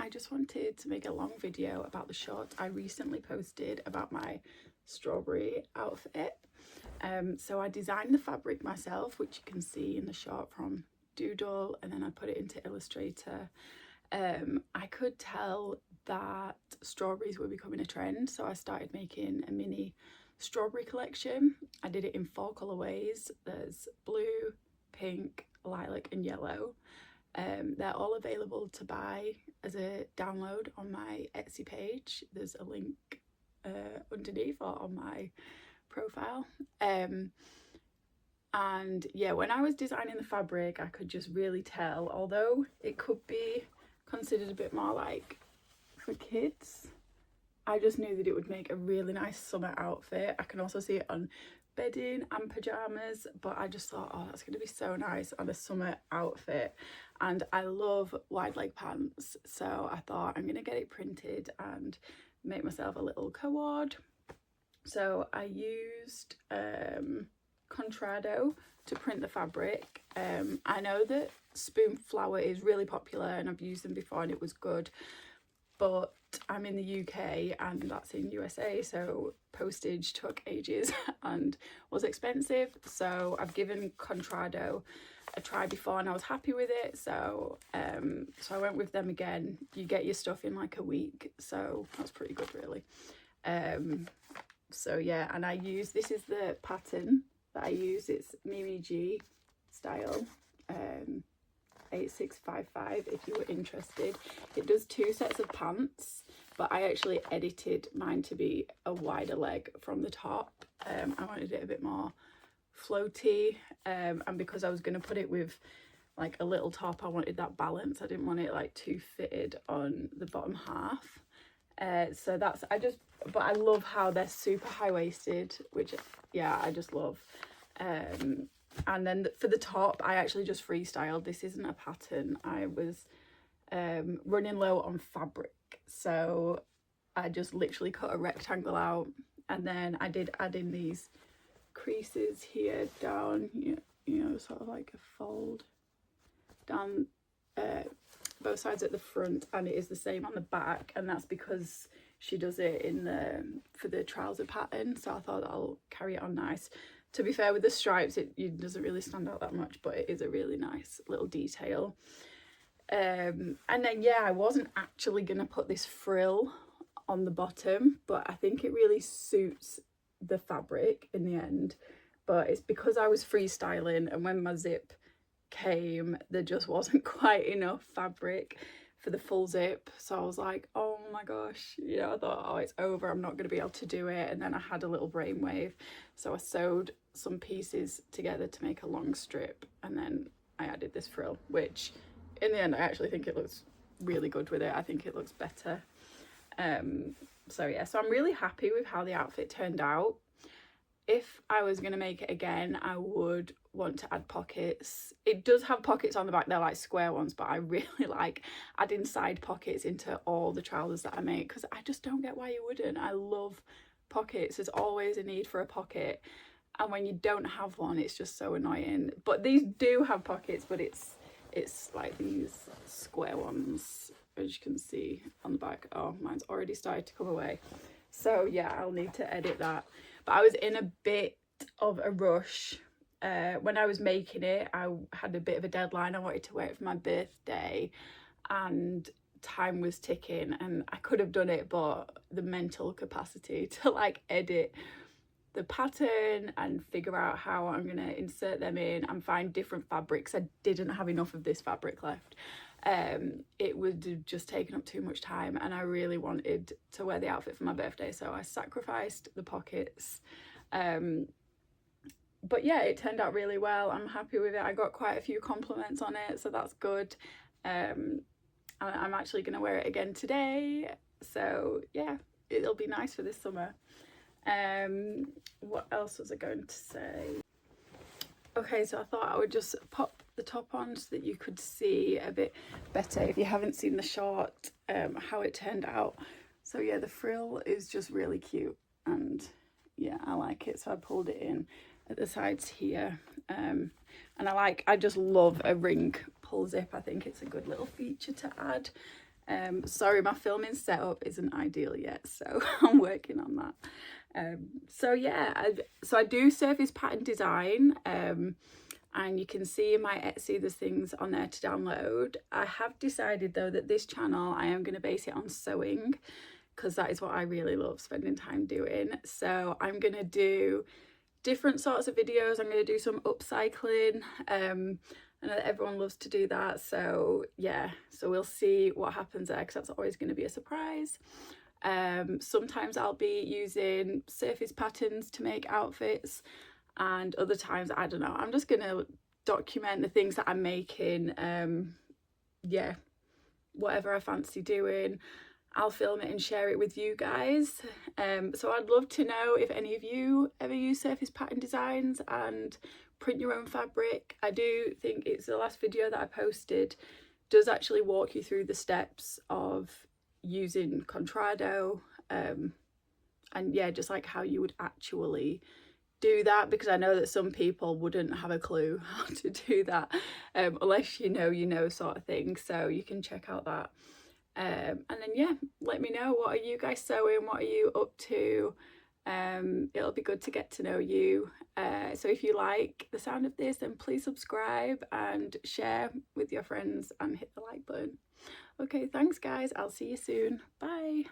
I just wanted to make a long video about the short I recently posted about my strawberry outfit. So I designed the fabric myself, which you can see in the short from Doodle, and then I put it into Illustrator. I could tell that strawberries were becoming a trend, so I started making a mini strawberry collection. I did it in 4 colorways. There's blue, pink, lilac and yellow. They're all available to buy as a download on my Etsy page. There's a link underneath or on my profile. And yeah, when I was designing the fabric, I could just really tell, although it could be considered a bit more like for kids, I just knew that it would make a really nice summer outfit. I can also see it on bedding and pajamas, but I just thought, oh, that's going to be so nice on a summer outfit. And I love wide leg pants, so I thought I'm going to get it printed and make myself a little cord. So I used Contrado to print the fabric. I know that Spoon Flower is really popular and I've used them before and it was good, but I'm in the UK and that's in USA, so postage took ages and was expensive. So I've given Contrado a try before and I was happy with it, so I went with them again. You get your stuff in like a week, so that's pretty good really. So yeah, and I use, this is the pattern that I use, it's Mimi G style, 8655 if you were interested. It does 2 sets of pants, but I actually edited mine to be a wider leg from the top. I wanted it a bit more floaty, and because I was going to put it with like a little top, I wanted that balance. I didn't want it like too fitted on the bottom half. So that's, but I love how they're super high-waisted, which yeah, I just love. And then for the top, I actually just freestyled. This isn't a pattern. I was running low on fabric, so I just literally cut a rectangle out, and then I did add in these creases here down, you know, sort of like a fold down both sides at the front, and it is the same on the back, and that's because she does it in for the trouser pattern, so I thought I'll carry it on nice. To be fair, with the stripes it doesn't really stand out that much, but it is a really nice little detail. And then yeah, I wasn't actually gonna put this frill on the bottom, but I think it really suits the fabric in the end. But it's because I was freestyling, and when my zip came, there just wasn't quite enough fabric for the full zip, so I was like, oh my gosh, you know, I thought, oh, it's over, I'm not going to be able to do it. And then I had a little brainwave, so I sewed some pieces together to make a long strip, and then I added this frill, which in the end I actually think it looks really good with it. I think it looks better. So yeah, so I'm really happy with how the outfit turned out. If I was going to make it again, I would want to add pockets. It does have pockets on the back, they're like square ones, but I really like adding side pockets into all the trousers that I make, because I just don't get why you wouldn't. I love pockets. There's always a need for a pocket, and when you don't have one, it's just so annoying. But these do have pockets, but it's like these square ones, as you can see on the back. Oh, mine's already started to come away, so yeah, I'll need to edit that. But I was in a bit of a rush when I was making it. I had a bit of a deadline. I wanted to wear it for my birthday and time was ticking, and I could have done it, but the mental capacity to like edit the pattern and figure out how I'm going to insert them in and find different fabrics. I didn't have enough of this fabric left. It would have just taken up too much time, and I really wanted to wear the outfit for my birthday, so I sacrificed the pockets. But yeah, it turned out really well. I'm happy with it. I got quite a few compliments on it, so that's good. I'm actually going to wear it again today, so yeah, it'll be nice for this summer. What else was I going to say? Okay, so I thought I would just pop the top on so that you could see a bit better, if you haven't seen the short, how it turned out. So yeah, the frill is just really cute, and yeah, I like it. So I pulled it in at the sides here, and I just love a ring pull zip. I think it's a good little feature to add. Sorry, my filming setup isn't ideal yet, so I'm working on that. So yeah, I do surface pattern design, and you can see in my Etsy there's things on there to download. I have decided though that this channel I am going to base it on sewing, because that is what I really love spending time doing. So I'm going to do different sorts of videos. I'm going to do some upcycling. I know that everyone loves to do that, so yeah, so we'll see what happens there, because that's always going to be a surprise. Sometimes I'll be using surface patterns to make outfits, and other times, I don't know, I'm just going to document the things that I'm making. Yeah, whatever I fancy doing, I'll film it and share it with you guys. So I'd love to know if any of you ever use surface pattern designs and print your own fabric. I do think it's the last video that I posted does actually walk you through the steps of using Contrado, and yeah, just like how you would actually do that, because I know that some people wouldn't have a clue how to do that, unless you know sort of thing. So you can check out that. And then yeah, let me know, what are you guys sewing, what are you up to? It'll be good to get to know you. So if you like the sound of this, then please subscribe and share with your friends and hit the like button. Okay, thanks guys, I'll see you soon. Bye.